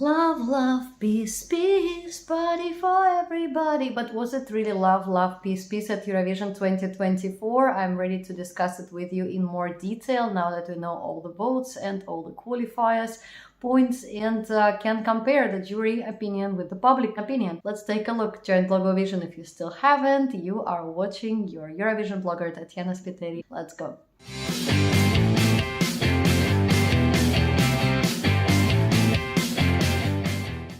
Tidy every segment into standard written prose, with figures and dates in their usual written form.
Love, love, peace, peace, party for everybody. But was it really love, love, peace, peace at Eurovision 2024? I'm ready to discuss it with you in more detail now that we know all the votes and all the qualifiers points and can compare the jury opinion with the public opinion. Let's take a look. Join Blogovision if you still haven't. You are watching your Eurovision blogger Tatiana Spiteri. Let's go.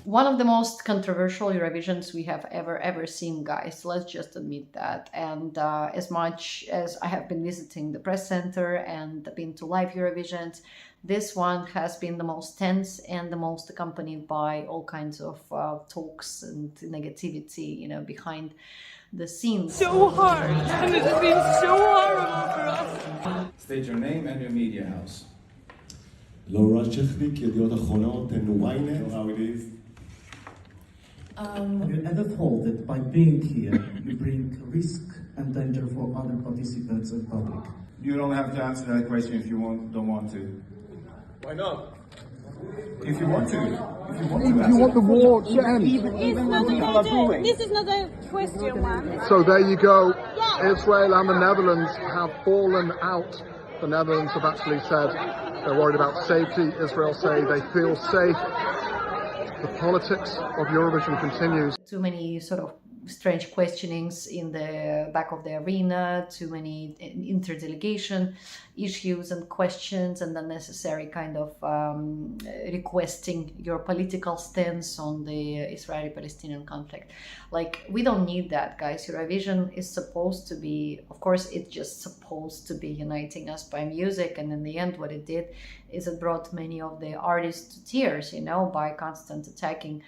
One of the most controversial Eurovisions we have ever seen, guys. Let's just admit that. And as much as I have been visiting the press center and been to live Eurovisions, this one has been the most tense and the most accompanied by all kinds of talks and negativity, you know, behind the scenes. So hard, and it has been so horrible for us. State your name and your media house. Laura Shechnik, Yediot Achronot, and Ynet. How it is. Have you ever thought that by being here, you bring risk and danger for other participants and public? You don't have to answer that question if you don't want to. Why not? If you want to. If you want the war to end. This is not a question one. So there you go. Yeah. Israel and the Netherlands have fallen out. The Netherlands have actually said they're worried about safety. Israel say they feel safe. The politics of Eurovision continues. Too many sort of strange questionings in the back of the arena, too many interdelegation issues and questions, and unnecessary kind of requesting your political stance on the Israeli-Palestinian conflict. Like, we don't need that, guys. Eurovision is supposed to be, of course, it's just supposed to be uniting us by music, and in the end what it did is it brought many of the artists to tears, you know, by constant attacking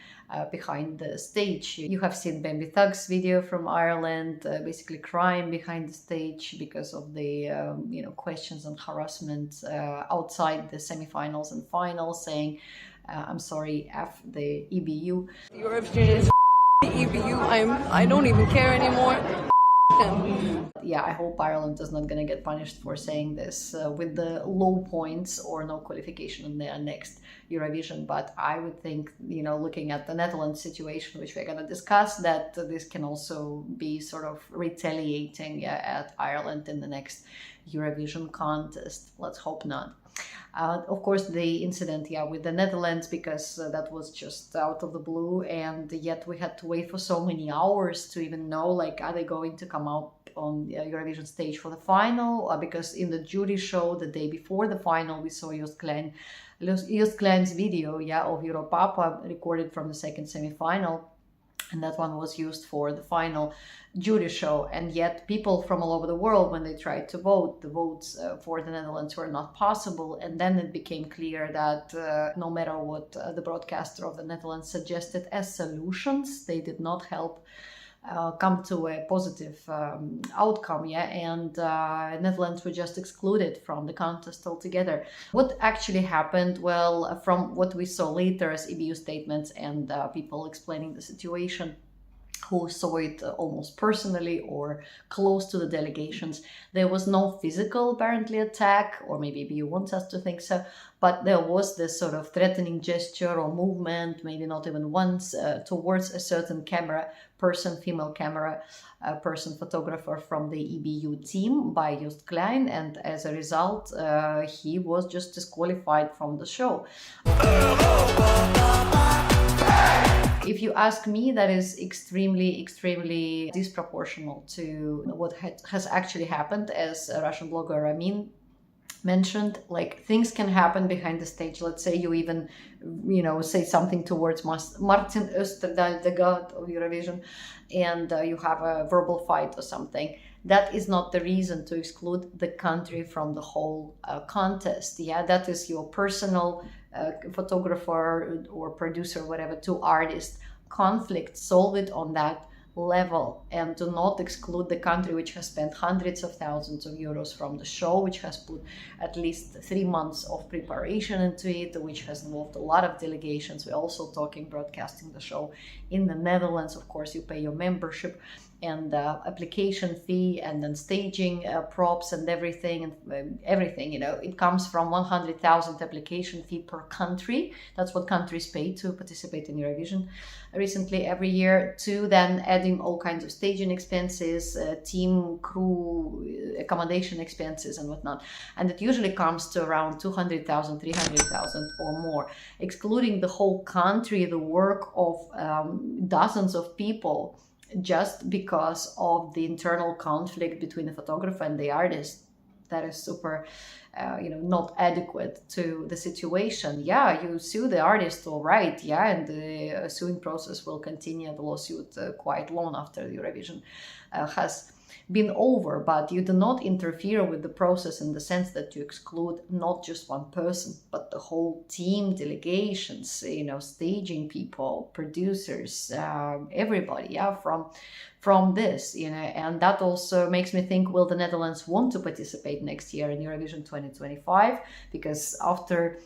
behind the stage. You have seen Bambi Thug's video from Ireland, basically crying behind the stage because of the you know, questions and harassment outside the semifinals and finals, saying I'm sorry, F the EBU. Eurovision is the EBU. I don't even care anymore. Yeah, I hope Ireland is not going to get punished for saying this with the low points or no qualification in their next Eurovision. But I would think, you know, looking at the Netherlands situation, which we're going to discuss, that this can also be sort of retaliating at Ireland in the next Eurovision contest. Let's hope not. Of course, the incident, with the Netherlands, because that was just out of the blue, and yet we had to wait for so many hours to even know, like, are they going to come out on the Eurovision stage for the final? Because in the jury show the day before the final, we saw Joost Klein's video, of Europapa, recorded from the second semi-final. And that one was used for the final jury show. And yet people from all over the world, when they tried to vote, the votes for the Netherlands were not possible. And then it became clear that no matter what the broadcaster of the Netherlands suggested as solutions, they did not help come to a positive outcome, and Netherlands were just excluded from the contest altogether. What actually happened? Well, from what we saw later as EBU statements and people explaining the situation, who saw it almost personally or close to the delegations, there was no physical, apparently, attack, or maybe EBU wants us to think so, but there was this sort of threatening gesture or movement, maybe not even once, towards a certain camera person, female camera person, photographer from the EBU team by Joost Klein, and as a result, he was just disqualified from the show. If you ask me, that is extremely disproportional to what has actually happened, as a Russian blogger Ramin mentioned. Like, things can happen behind the stage. Let's say you even, you know, say something towards Martin Österdahl, the god of Eurovision, and you have a verbal fight or something. That is not the reason to exclude the country from the whole contest. That is your personal photographer or producer, whatever, to artist conflict. Solve it on that level, and do not exclude the country which has spent hundreds of thousands of euros from the show, which has put at least 3 months of preparation into it, which has involved a lot of delegations. We're also talking broadcasting the show in the Netherlands. Of course, you pay your membership and application fee, and then staging props and everything, everything, you know, it comes from 100,000 application fee per country. That's what countries pay to participate in Eurovision recently every year, to then adding all kinds of staging expenses, team, crew, accommodation expenses and whatnot. And it usually comes to around 200,000, 300,000 or more, excluding the whole country, the work of dozens of people, just because of the internal conflict between the photographer and the artist. That is super, not adequate to the situation. Yeah, you sue the artist, all right, yeah, and the suing process will continue, the lawsuit, quite long after the Eurovision has been over, but you do not interfere with the process in the sense that you exclude not just one person, but the whole team, delegations, staging people, producers, everybody, yeah, from this, and that also makes me think, will the Netherlands want to participate next year in Eurovision 2025? Because after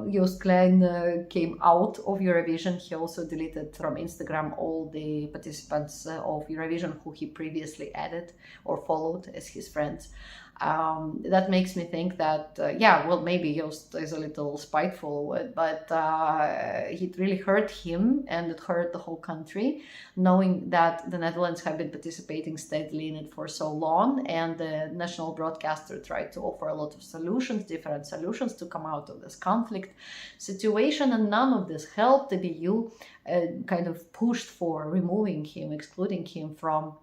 Joost Klein came out of Eurovision, he also deleted from Instagram all the participants of Eurovision who he previously added or followed as his friends. That makes me think that, maybe Joost is a little spiteful, but it really hurt him, and it hurt the whole country, knowing that the Netherlands have been participating steadily in it for so long, and the national broadcaster tried to offer a lot of solutions, different solutions to come out of this conflict situation, and none of this helped. The EU kind of pushed for removing him, excluding him from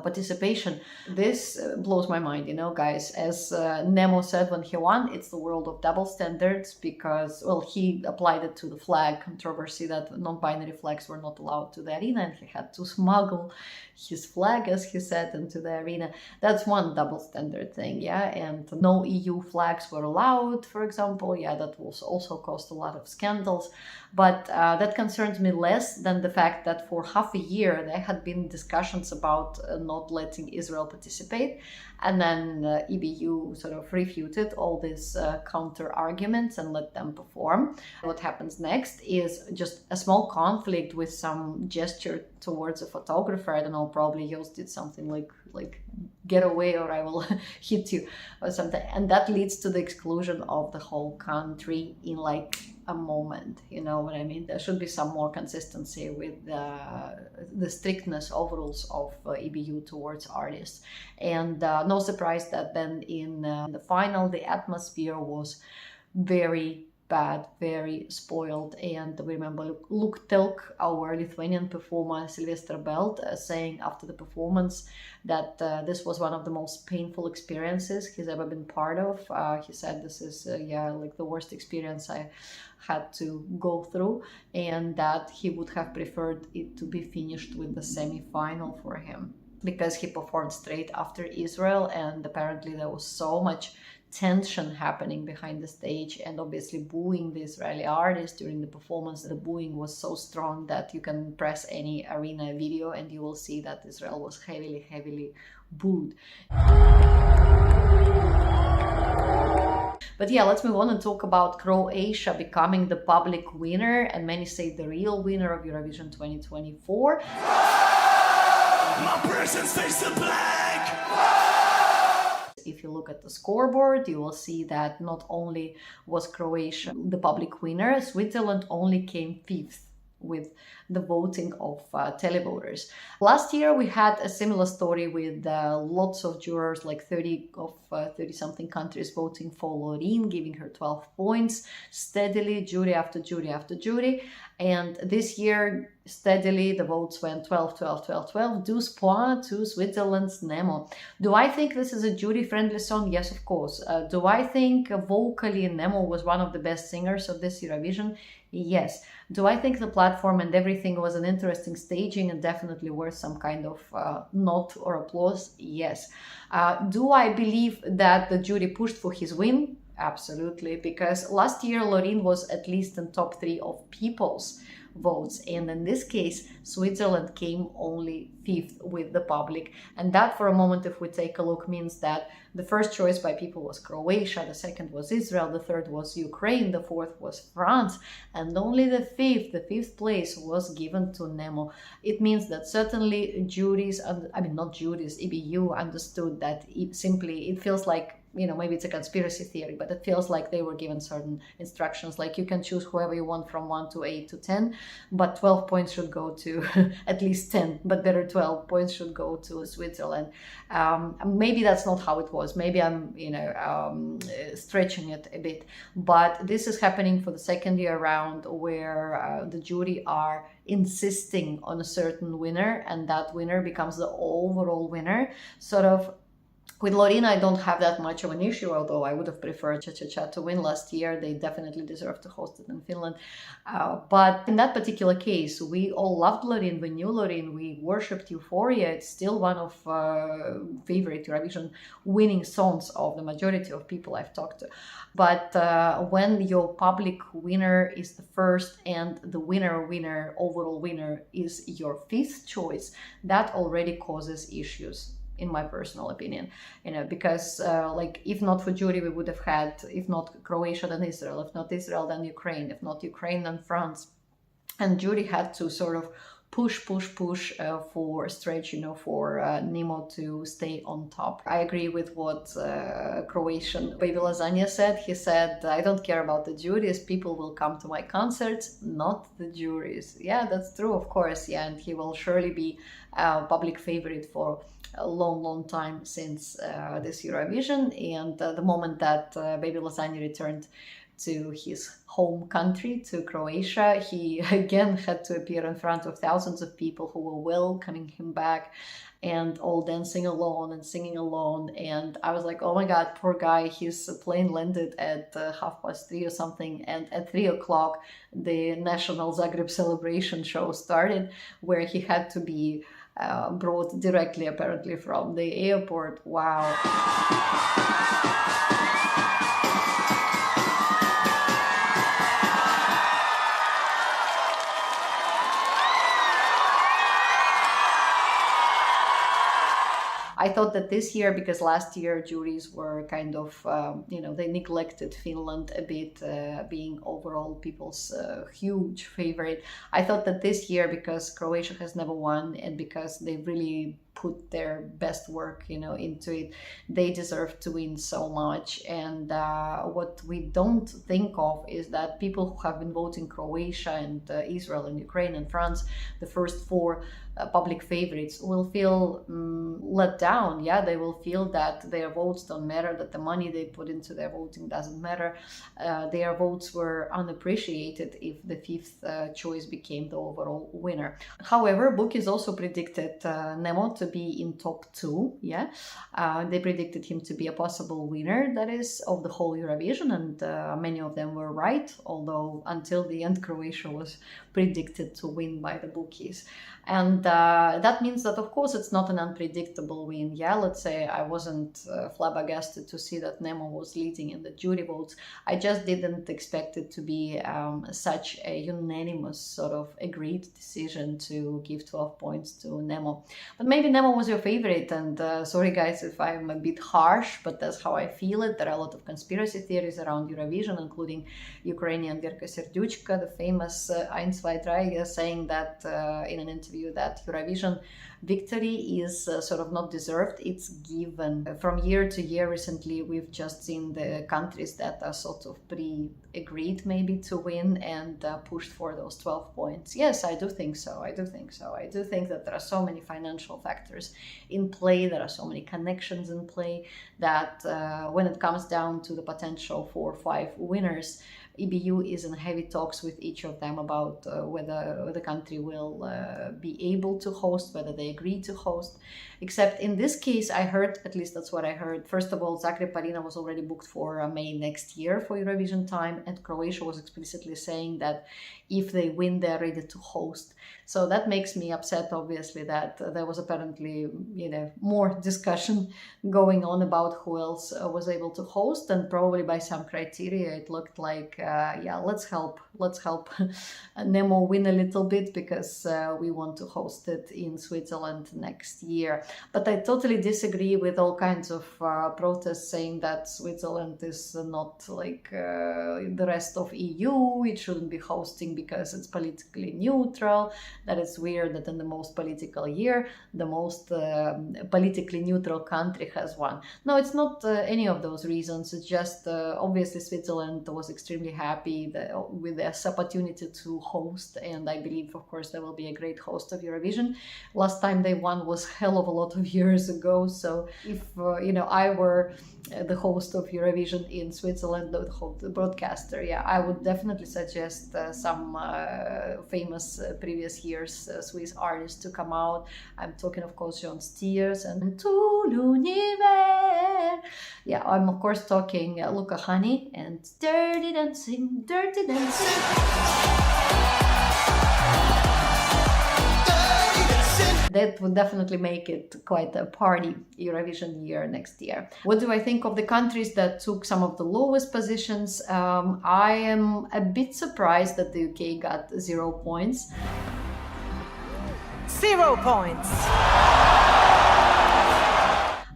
participation. This blows my mind, guys. As Nemo said when he won, it's the world of double standards, because, he applied it to the flag controversy, that non-binary flags were not allowed to the arena, and he had to smuggle his flag, as he said, into the arena. That's one double standard thing, yeah, and no EU flags were allowed, for example, yeah, that was also caused a lot of scandals, but that concerns me less than the fact that for half a year there had been discussions about not letting Israel participate, and then EBU sort of refuted all these counter arguments and let them perform. What happens next is just a small conflict with some gesture towards a photographer. I don't know, probably Joost did something like get away or I will hit you or something, and that leads to the exclusion of the whole country in like a moment. You know what I mean? There should be some more consistency with the strictness of rules of EBU towards artists, and no surprise that then in the final the atmosphere was very bad, very spoiled. And we remember Luke Telk, our Lithuanian performer, Sylvester Belt, saying after the performance that this was one of the most painful experiences he's ever been part of. He said this is like the worst experience I had to go through, and that he would have preferred it to be finished with the semi-final for him, because he performed straight after Israel, and apparently there was so much tension happening behind the stage, and obviously booing the Israeli artist during the performance. The booing was so strong that you can press any arena video and you will see that Israel was heavily booed. But yeah, let's move on and talk about Croatia becoming the public winner, and many say the real winner of Eurovision 2024. My person's face the black. If you look at the scoreboard, you will see that not only was Croatia the public winner, Switzerland only came 5th with the voting of televoters. Last year we had a similar story with lots of jurors, like 30 of 30-something countries voting for Loreen, giving her 12 points steadily, jury after jury after jury. And this year, steadily, the votes went 12, 12, 12, 12, 12 points to Switzerland's Nemo. Do I think this is a jury-friendly song? Yes, of course. Do I think vocally Nemo was one of the best singers of this Eurovision? Yes. Do I think the platform and everything was an interesting staging and definitely worth some kind of nod or applause? Yes. Do I believe that the jury pushed for his win? absolutely. Because last year, Loreen was at least in top 3 of people's votes. And in this case, Switzerland came only 5th with the public. And that, for a moment, if we take a look, means that the first choice by people was Croatia, the second was Israel, the third was Ukraine, the fourth was France, and only the fifth place was given to Nemo. It means that certainly juries, not juries, EBU understood that it feels like, maybe it's a conspiracy theory, but it feels like they were given certain instructions, like you can choose whoever you want from 1 to 8 to 10, but 12 points should go to at least 10, but better 12 points should go to Switzerland. Maybe that's not how it was. Maybe I'm, stretching it a bit, but this is happening for the second year round, where the jury are insisting on a certain winner, and that winner becomes the overall winner, sort of. With Loreen, I don't have that much of an issue, although I would have preferred Cha-Cha-Cha to win last year. They definitely deserve to host it in Finland. But in that particular case, we all loved Loreen, we knew Loreen, we worshipped Euphoria. It's still one of favorite Eurovision winning songs of the majority of people I've talked to. But when your public winner is the first and the overall winner is your 5th choice, that already causes issues, in my personal opinion, because if not for jury, we would have had, if not Croatia, then Israel, if not Israel, then Ukraine, if not Ukraine, then France. And jury had to sort of push for stretch, for Nemo to stay on top. I agree with what Croatian Baby Lasagna said. He said, I don't care about the juries, people will come to my concerts, not the juries. Yeah, that's true, of course. Yeah, and he will surely be a public favorite for a long time since this Eurovision. And the moment that Baby Lasagna returned to his home country, to Croatia, he again had to appear in front of thousands of people who were welcoming him back and all dancing alone and singing alone. And I was like, oh my God, poor guy, his plane landed at 3:30 or something, and at 3 o'clock the National Zagreb Celebration show started, where he had to be brought directly, apparently, from the airport. Wow. I thought that this year, because last year juries were kind of, they neglected Finland a bit, being overall people's huge favorite. I thought that this year, because Croatia has never won and because they really put their best work, into it, they deserve to win so much. And what we don't think of is that people who have been voting Croatia and Israel and Ukraine and France, the first 4 public favorites, will feel let down. Yeah, they will feel that their votes don't matter, that the money they put into their voting doesn't matter. Their votes were unappreciated if the 5th choice became the overall winner. However, bookies also predicted Nemo to be in top 2. Yeah, they predicted him to be a possible winner, that is, of the whole Eurovision, and many of them were right, although until the end Croatia was predicted to win by the bookies. And that means that, of course, it's not an unpredictable win. Yeah, let's say I wasn't flabbergasted to see that Nemo was leading in the jury votes. I just didn't expect it to be such a unanimous sort of agreed decision to give 12 points to Nemo. But maybe Nemo was your favorite, and sorry guys if I'm a bit harsh, but that's how I feel it. There are a lot of conspiracy theories around Eurovision, including Ukrainian Verka Serdyuchka, the famous 1, 2, 3, saying that in an interview that Eurovision victory is sort of not deserved, it's given. From year to year recently, we've just seen the countries that are sort of pre-agreed maybe to win and pushed for those 12 points. Yes, I do think so. I do think that there are so many financial factors in play, there are so many connections in play, that when it comes down to the potential 4 or 5 winners, EBU is in heavy talks with each of them about whether the country will be able to host, whether they agree to host. Except in this case, I heard, at least that's what I heard, first of all, Zagreb Arena was already booked for May next year for Eurovision time, and Croatia was explicitly saying that if they win, they're ready to host. So that makes me upset, obviously, that there was apparently, more discussion going on about who else was able to host, and probably by some criteria it looked like, let's help Nemo win a little bit, because we want to host it in Switzerland next year. But I totally disagree with all kinds of protests saying that Switzerland is not like the rest of EU, it shouldn't be hosting because it's politically neutral, that it's weird that in the most political year, the most politically neutral country has won. No, it's not any of those reasons. It's just obviously Switzerland was extremely happy with this opportunity to host, and I believe, of course, there will be a great host of Eurovision. Last time they won was hell of a lot of years ago, so if I were the host of Eurovision in Switzerland, the broadcaster, I would definitely suggest some famous previous years Swiss artists to come out. I'm talking, of course, John Stiers and Tout l'univers. I'm of course talking Luca Hani and Dirty Dancing, Dirty Dancing. That would definitely make it quite a party Eurovision year next year. What do I think of the countries that took some of the lowest positions? I am a bit surprised that the UK got 0 points. 0 points!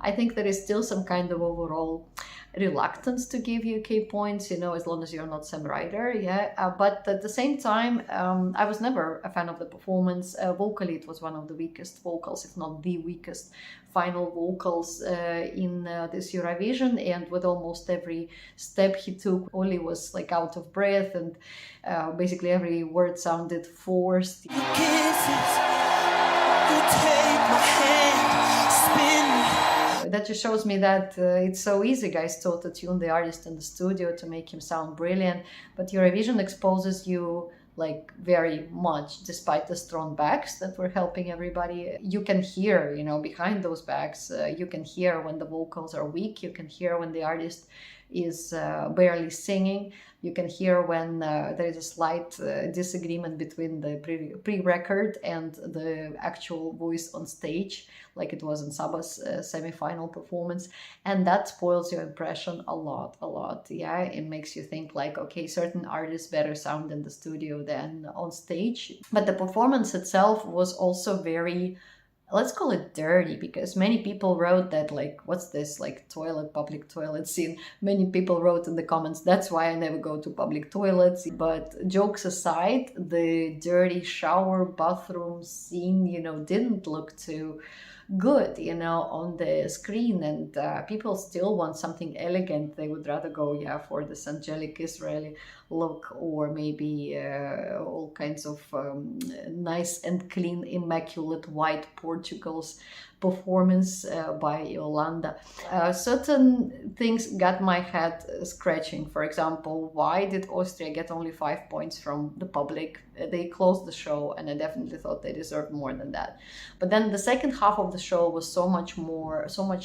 I think there is still some kind of overall reluctance to give UK points, as long as you're not Sam Ryder, but at the same time, I was never a fan of the performance. Vocally, it was one of the weakest vocals, if not the weakest final vocals in this Eurovision, and with almost every step he took, Oli was like out of breath, and basically every word sounded forced. That just shows me that it's so easy, guys, to auto-tune the artist in the studio to make him sound brilliant, but Eurovision exposes you like very much, despite the strong backs that were helping everybody. You can hear, behind those backs, you can hear when the vocals are weak, you can hear when the artist is barely singing, you can hear when there is a slight disagreement between the pre-record and the actual voice on stage, like it was in Saba's semi-final performance, and that spoils your impression a lot. It makes you think like, okay, certain artists better sound in the studio than on stage. But the performance itself was also very, let's call it dirty, because many people wrote that, like, what's this, like, public toilet scene? Many people wrote in the comments, that's why I never go to public toilets. But jokes aside, the dirty shower bathroom scene, didn't look too good, on the screen, and people still want something elegant. They would rather go, for this angelic Israeli look, or maybe all kinds of nice and clean, immaculate white Portugal's performance by Yolanda. Certain things got my head scratching. For example, why did Austria get only 5 points from the public? They closed the show, and I definitely thought they deserved more than that. But then the second half of the show was so much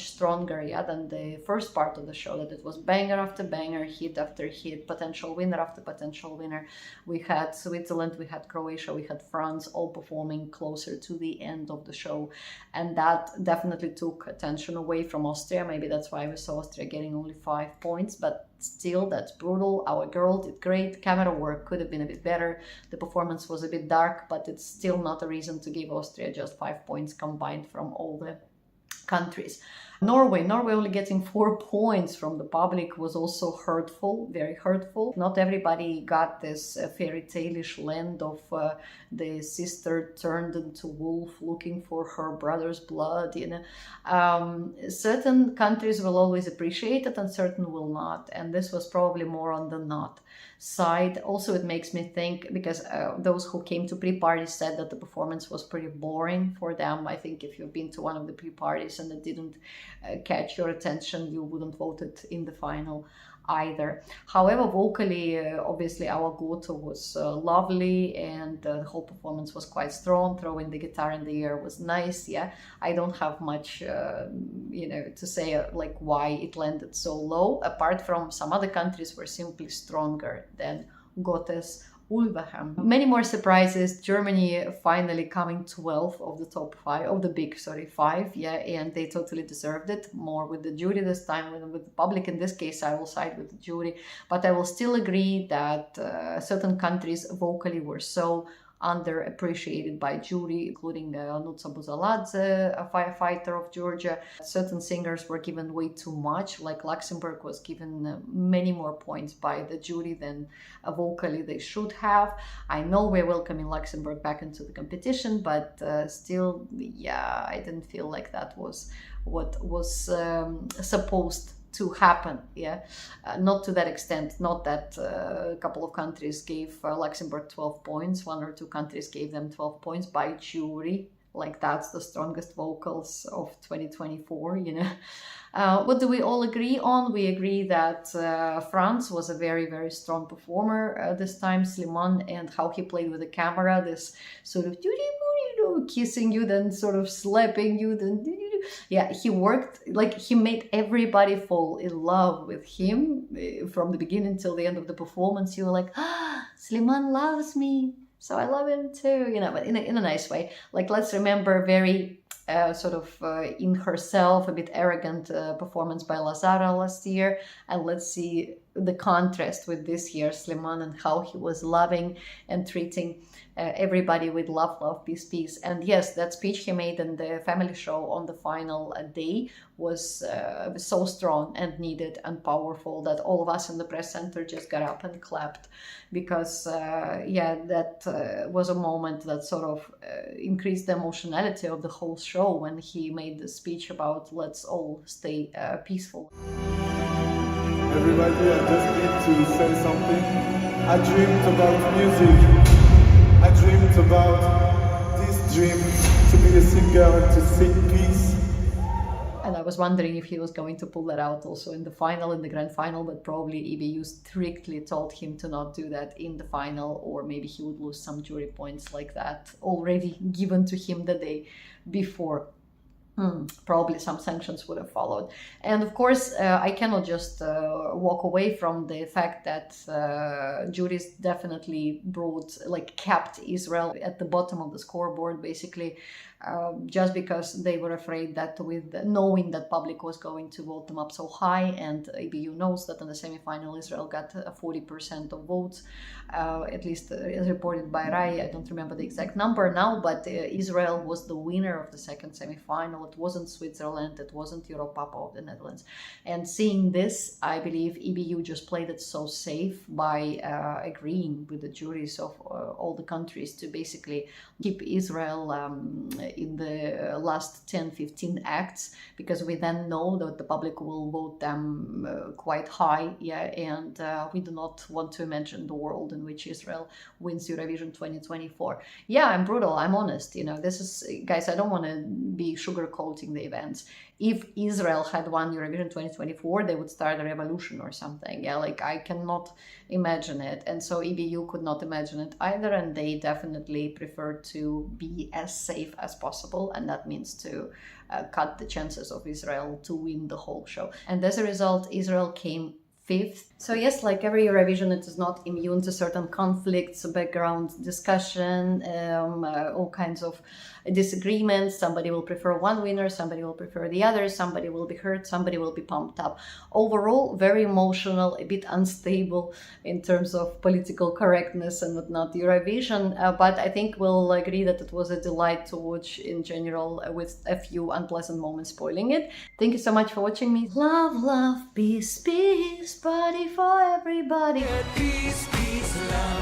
stronger, than the first part of the show, that it was banger after banger, hit after hit, potential winner after potential winner. We had Switzerland, we had Croatia, we had France, all performing closer to the end of the show, and that definitely took attention away from Austria. Maybe that's why we saw Austria getting only 5 points, but still, that's brutal. Our girl did great. Camera work could have been a bit better. The performance was a bit dark, but it's still not a reason to give Austria just 5 points combined from all the countries. Norway only getting 4 points from the public was also hurtful, very hurtful. Not everybody got this fairy tale-ish land of the sister turned into wolf looking for her brother's blood. Certain countries will always appreciate it and certain will not, and this was probably more on the not side. Also, it makes me think, because those who came to pre-parties said that the performance was pretty boring for them. I think if you've been to one of the pre-parties and it didn't catch your attention, you wouldn't vote it in the final. either. However, vocally, obviously our Goto was lovely, and the whole performance was quite strong. Throwing the guitar in the air was nice. Yeah, I don't have much, to say like why it landed so low. Apart from some other countries were simply stronger than Gote's Ulvehem. Many more surprises. Germany finally coming 12th of the top 5, of the big, 5, yeah, and they totally deserved it. More with the jury this time than with the public. In this case, I will side with the jury, but I will still agree that certain countries vocally were so underappreciated by jury, including Nuța Buzaladze, a firefighter of Georgia. Certain singers were given way too much, like Luxembourg was given many more points by the jury than vocally they should have. I know we're welcoming Luxembourg back into the competition, but still, yeah, I didn't feel like that was what was supposed to happen. Yeah, not to that extent. Not that a couple of countries gave Luxembourg 12 points. 1 or 2 countries gave them 12 points by jury. Like, that's the strongest vocals of 2024, What do we all agree on? We agree that France was a very, very strong performer this time. Slimane, and how he played with the camera, this sort of kissing you, then sort of slapping you, then yeah, he worked, like, he made everybody fall in love with him from the beginning till the end of the performance. You were like, Slimane loves me, so I love him too, but in a nice way. Like, let's remember very in herself, a bit arrogant performance by Lazara last year, and let's see the contrast with this year, Slimane, and how he was loving and treating everybody with love, love, peace, peace. And yes, that speech he made in the family show on the final day was so strong and needed and powerful that all of us in the press center just got up and clapped, because that was a moment that sort of increased the emotionality of the whole show when he made the speech about let's all stay peaceful. Everybody, I just need to say something. I dreamed about music. I dreamed about this dream, to be a singer and to sing peace. And I was wondering if he was going to pull that out also in the final, in the grand final, but probably EBU strictly told him to not do that in the final, or maybe he would lose some jury points like that already given to him the day before. Probably some sanctions would have followed. And of course, I cannot just walk away from the fact that juries definitely kept Israel at the bottom of the scoreboard, basically, just because they were afraid that with knowing that public was going to vote them up so high, and EBU knows that in the semi-final Israel got 40% of votes, at least as reported by Rai. I don't remember the exact number now, but Israel was the winner of the second semi-final. It wasn't Switzerland, it wasn't Europapa of the Netherlands. And seeing this, I believe EBU just played it so safe by agreeing with the juries of all the countries to basically keep Israel in the last 10-15 acts, because we then know that the public will vote them quite high, and we do not want to imagine the world in which Israel wins Eurovision 2024. Yeah, I'm brutal, I'm honest, this is, guys, I don't want to be sugarcoating the events. If Israel had won Eurovision 2024, they would start a revolution or something. Yeah, like, I cannot imagine it. And so EBU could not imagine it either. And they definitely prefer to be as safe as possible. And that means to cut the chances of Israel to win the whole show. And as a result, Israel came 5th. So yes, like every Eurovision, it is not immune to certain conflicts, background discussion, all kinds of disagreements. Somebody will prefer one winner, somebody will prefer the other, somebody will be hurt, somebody will be pumped up. Overall, very emotional, a bit unstable in terms of political correctness and whatnot, Eurovision, but I think we'll agree that it was a delight to watch in general, with a few unpleasant moments spoiling it. Thank you so much for watching me. Love, love, peace, peace, party for everybody. Peace, peace, love.